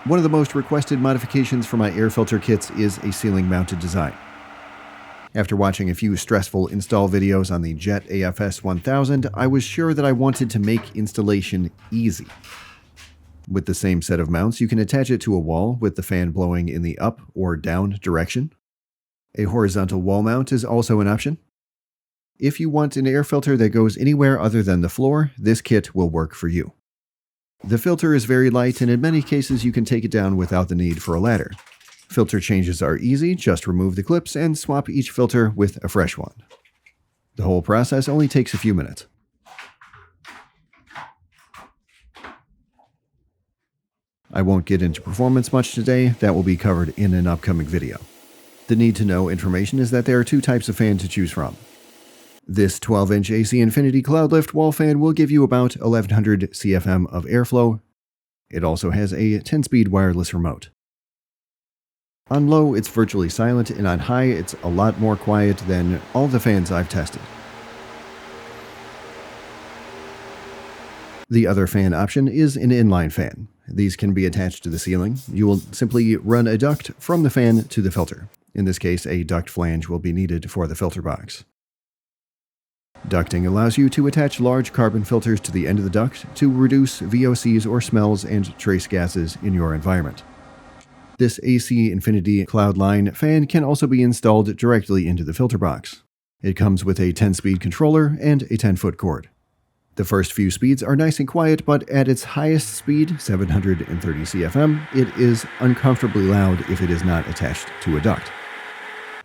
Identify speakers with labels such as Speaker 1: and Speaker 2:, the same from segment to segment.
Speaker 1: One of the most requested modifications for my air filter kits is a ceiling-mounted design. After watching a few stressful install videos on the Jet AFS 1000, I was sure that I wanted to make installation easy. With the same set of mounts, you can attach it to a wall with the fan blowing in the up or down direction. A horizontal wall mount is also an option. If you want an air filter that goes anywhere other than the floor, this kit will work for you. The filter is very light, and in many cases you can take it down without the need for a ladder. Filter changes are easy, just remove the clips and swap each filter with a fresh one. The whole process only takes a few minutes. I won't get into performance much today, that will be covered in an upcoming video. The need-to-know information is that there are two types of fan to choose from. This 12-inch AC Infinity Cloudlift wall fan will give you about 1100 CFM of airflow. It also has a 10-speed wireless remote. On low, it's virtually silent, and on high, it's a lot more quiet than all the fans I've tested. The other fan option is an inline fan. These can be attached to the ceiling. You will simply run a duct from the fan to the filter. In this case, a duct flange will be needed for the filter box. Ducting allows you to attach large carbon filters to the end of the duct to reduce VOCs or smells and trace gases in your environment. This AC Infinity Cloudline fan can also be installed directly into the filter box. It comes with a 10-speed controller and a 10-foot cord. The first few speeds are nice and quiet, but at its highest speed, 730 CFM, it is uncomfortably loud if it is not attached to a duct.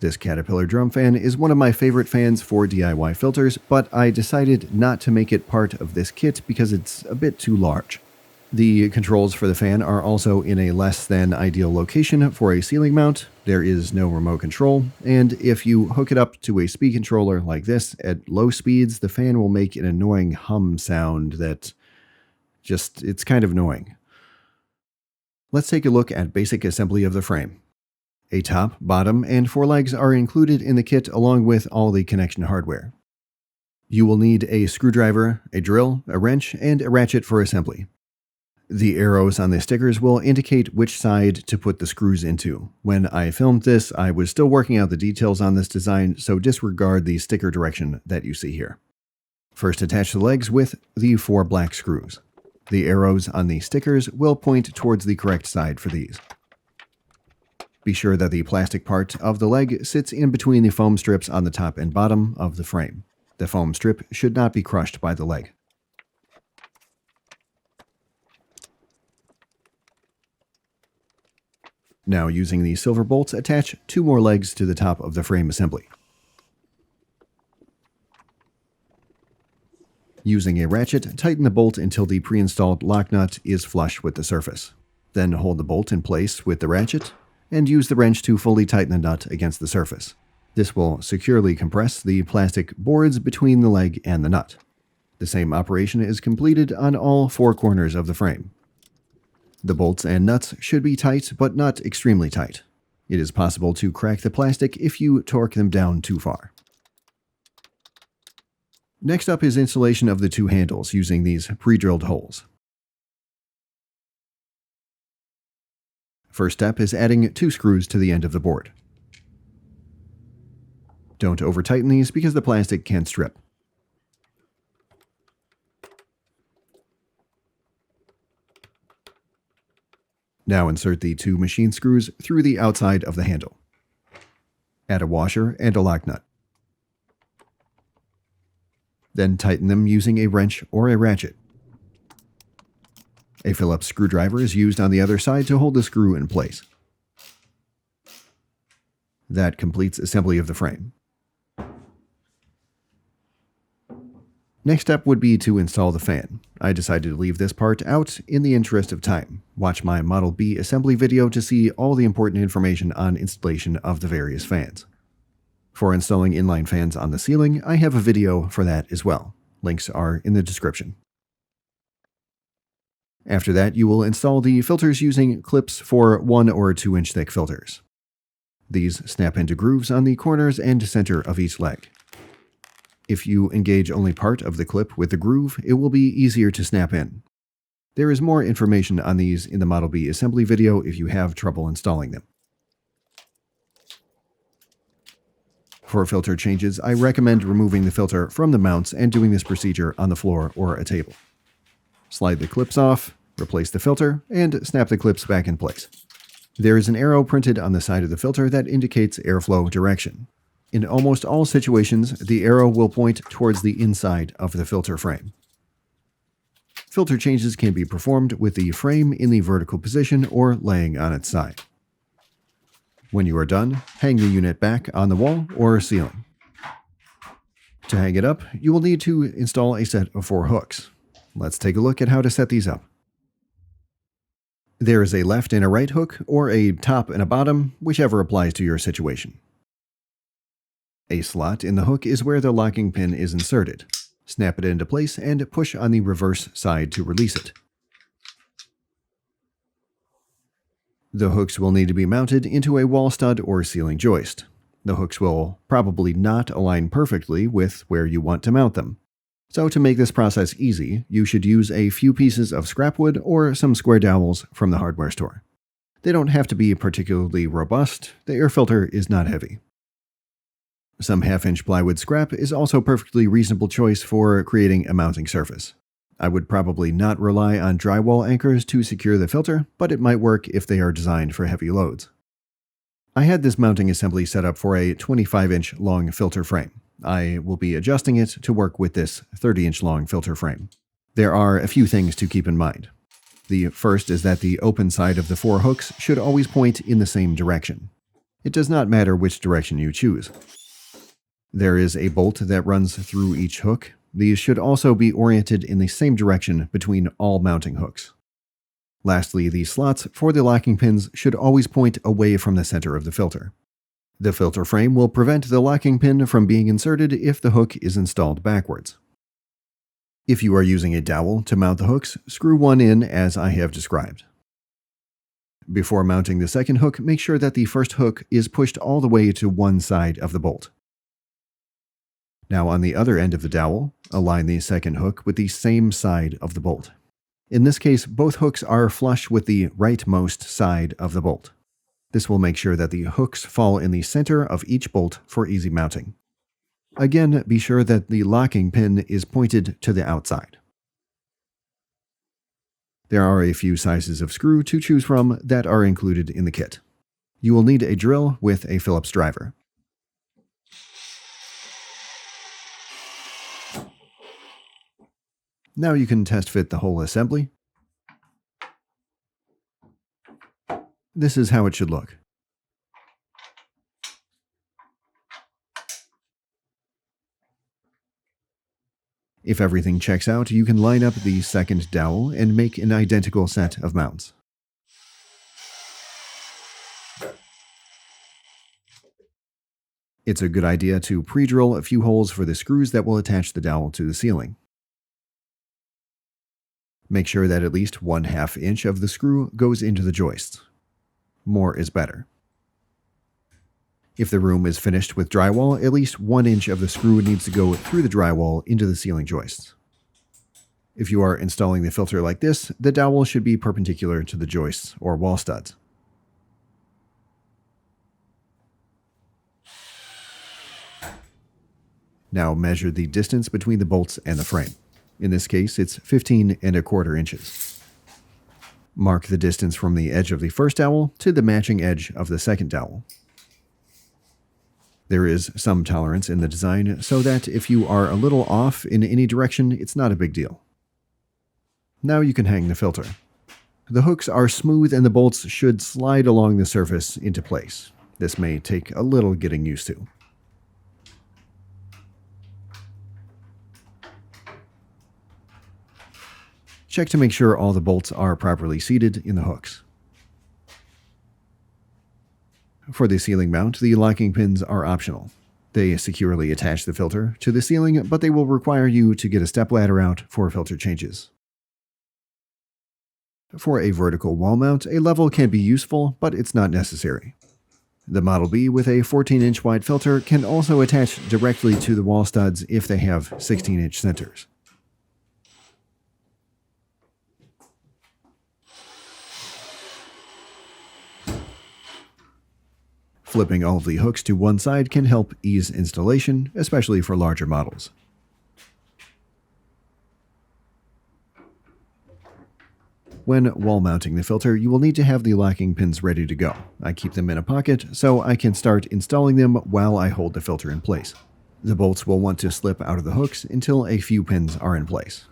Speaker 1: This Caterpillar drum fan is one of my favorite fans for DIY filters, but I decided not to make it part of this kit because it's a bit too large. The controls for the fan are also in a less than ideal location for a ceiling mount. There is no remote control, and if you hook it up to a speed controller like this at low speeds, the fan will make an annoying hum sound that it's kind of annoying. Let's take a look at basic assembly of the frame. A top, bottom, and forelegs are included in the kit along with all the connection hardware. You will need a screwdriver, a drill, a wrench, and a ratchet for assembly. The arrows on the stickers will indicate which side to put the screws into. When I filmed this, I was still working out the details on this design, so disregard the sticker direction that you see here. First, attach the legs with the 4 black screws. The arrows on the stickers will point towards the correct side for these. Be sure that the plastic part of the leg sits in between the foam strips on the top and bottom of the frame. The foam strip should not be crushed by the leg. Now, using the silver bolts, attach 2 more legs to the top of the frame assembly. Using a ratchet, tighten the bolt until the pre-installed lock nut is flush with the surface. Then hold the bolt in place with the ratchet, and use the wrench to fully tighten the nut against the surface. This will securely compress the plastic boards between the leg and the nut. The same operation is completed on all 4 corners of the frame. The bolts and nuts should be tight, but not extremely tight. It is possible to crack the plastic if you torque them down too far. Next up is installation of the 2 handles using these pre-drilled holes. First step is adding 2 screws to the end of the board. Don't over-tighten these because the plastic can strip. Now insert the 2 machine screws through the outside of the handle. Add a washer and a lock nut. Then tighten them using a wrench or a ratchet. A Phillips screwdriver is used on the other side to hold the screw in place. That completes assembly of the frame. Next step would be to install the fan. I decided to leave this part out in the interest of time. Watch my Model B assembly video to see all the important information on installation of the various fans. For installing inline fans on the ceiling, I have a video for that as well. Links are in the description. After that, you will install the filters using clips for 1 or 2 inch thick filters. These snap into grooves on the corners and center of each leg. If you engage only part of the clip with the groove, it will be easier to snap in. There is more information on these in the Model B assembly video if you have trouble installing them. For filter changes, I recommend removing the filter from the mounts and doing this procedure on the floor or a table. Slide the clips off, replace the filter, and snap the clips back in place. There is an arrow printed on the side of the filter that indicates airflow direction. In almost all situations, the arrow will point towards the inside of the filter frame. Filter changes can be performed with the frame in the vertical position or laying on its side. When you are done, hang the unit back on the wall or ceiling. To hang it up, you will need to install a set of 4 hooks. Let's take a look at how to set these up. There is a left and a right hook, or a top and a bottom, whichever applies to your situation. A slot in the hook is where the locking pin is inserted. Snap it into place and push on the reverse side to release it. The hooks will need to be mounted into a wall stud or ceiling joist. The hooks will probably not align perfectly with where you want to mount them. So to make this process easy, you should use a few pieces of scrap wood or some square dowels from the hardware store. They don't have to be particularly robust, the air filter is not heavy. Some 1/2-inch plywood scrap is also a perfectly reasonable choice for creating a mounting surface. I would probably not rely on drywall anchors to secure the filter, but it might work if they are designed for heavy loads. I had this mounting assembly set up for a 25-inch long filter frame. I will be adjusting it to work with this 30-inch long filter frame. There are a few things to keep in mind. The first is that the open side of the 4 hooks should always point in the same direction. It does not matter which direction you choose. There is a bolt that runs through each hook. These should also be oriented in the same direction between all mounting hooks. Lastly, the slots for the locking pins should always point away from the center of the filter. The filter frame will prevent the locking pin from being inserted if the hook is installed backwards. If you are using a dowel to mount the hooks, screw one in as I have described. Before mounting the second hook, make sure that the first hook is pushed all the way to one side of the bolt. Now on the other end of the dowel, align the second hook with the same side of the bolt. In this case, both hooks are flush with the rightmost side of the bolt. This will make sure that the hooks fall in the center of each bolt for easy mounting. Again, be sure that the locking pin is pointed to the outside. There are a few sizes of screw to choose from that are included in the kit. You will need a drill with a Phillips driver. Now you can test fit the whole assembly. This is how it should look. If everything checks out, you can line up the second dowel and make an identical set of mounts. It's a good idea to pre-drill a few holes for the screws that will attach the dowel to the ceiling. Make sure that at least 1/2 inch of the screw goes into the joists. More is better. If the room is finished with drywall, at least 1 inch of the screw needs to go through the drywall into the ceiling joists. If you are installing the filter like this, the dowel should be perpendicular to the joists or wall studs. Now measure the distance between the bolts and the frame. In this case, it's 15¼ inches. Mark the distance from the edge of the first dowel to the matching edge of the second dowel. There is some tolerance in the design so that if you are a little off in any direction, it's not a big deal. Now you can hang the filter. The hooks are smooth and the bolts should slide along the surface into place. This may take a little getting used to. Check to make sure all the bolts are properly seated in the hooks. For the ceiling mount, the locking pins are optional. They securely attach the filter to the ceiling, but they will require you to get a stepladder out for filter changes. For a vertical wall mount, a level can be useful, but it's not necessary. The Model B with a 14-inch wide filter can also attach directly to the wall studs if they have 16-inch centers. Flipping all of the hooks to one side can help ease installation, especially for larger models. When wall mounting the filter, you will need to have the locking pins ready to go. I keep them in a pocket so I can start installing them while I hold the filter in place. The bolts will want to slip out of the hooks until a few pins are in place.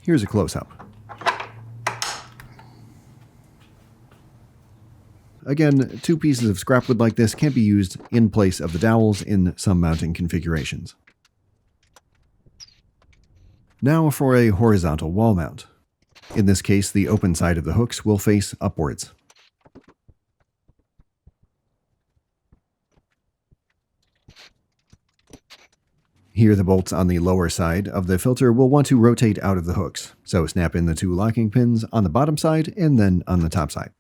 Speaker 1: Here's a close-up. Again, 2 pieces of scrap wood like this can be used in place of the dowels in some mounting configurations. Now for a horizontal wall mount. In this case, the open side of the hooks will face upwards. Here, the bolts on the lower side of the filter will want to rotate out of the hooks, so snap in the 2 locking pins on the bottom side and then on the top side.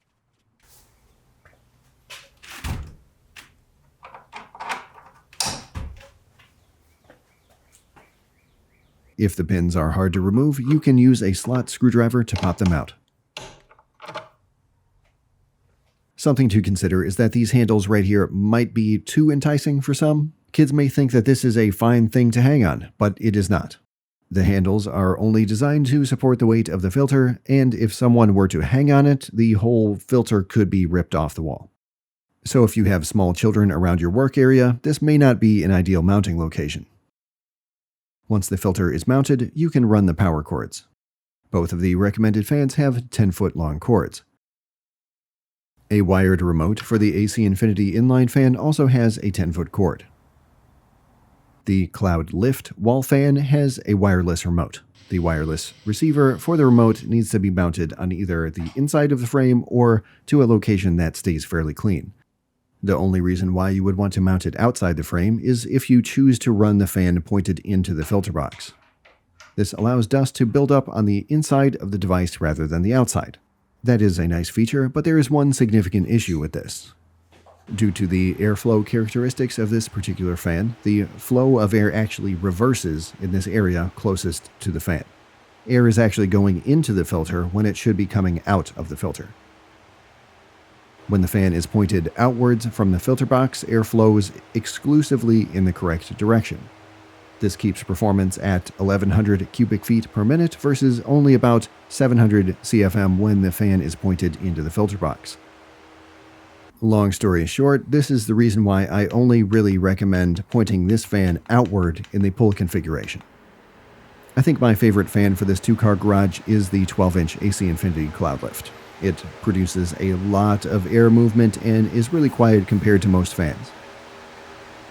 Speaker 1: If the pins are hard to remove, you can use a slot screwdriver to pop them out. Something to consider is that these handles right here might be too enticing for some. Kids may think that this is a fine thing to hang on, but it is not. The handles are only designed to support the weight of the filter, and if someone were to hang on it, the whole filter could be ripped off the wall. So if you have small children around your work area, this may not be an ideal mounting location. Once the filter is mounted, you can run the power cords. Both of the recommended fans have 10-foot long cords. A wired remote for the AC Infinity Inline Fan also has a 10-foot cord. The Cloudlift wall fan has a wireless remote. The wireless receiver for the remote needs to be mounted on either the inside of the frame or to a location that stays fairly clean. The only reason why you would want to mount it outside the frame is if you choose to run the fan pointed into the filter box. This allows dust to build up on the inside of the device rather than the outside. That is a nice feature, but there is one significant issue with this. Due to the airflow characteristics of this particular fan, the flow of air actually reverses in this area closest to the fan. Air is actually going into the filter when it should be coming out of the filter. When the fan is pointed outwards from the filter box, air flows exclusively in the correct direction. This keeps performance at 1100 cubic feet per minute versus only about 700 CFM when the fan is pointed into the filter box. Long story short, this is the reason why I only really recommend pointing this fan outward in the pull configuration. I think my favorite fan for this 2-car garage is the 12-inch AC Infinity Cloudlift. It produces a lot of air movement and is really quiet compared to most fans.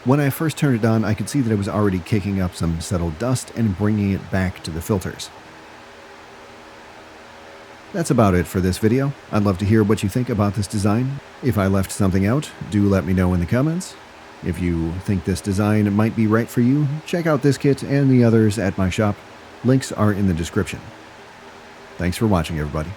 Speaker 1: When I first turned it on, I could see that it was already kicking up some settled dust and bringing it back to the filters. That's about it for this video. I'd love to hear what you think about this design. If I left something out, do let me know in the comments. If you think this design might be right for you, check out this kit and the others at my shop. Links are in the description. Thanks for watching, everybody.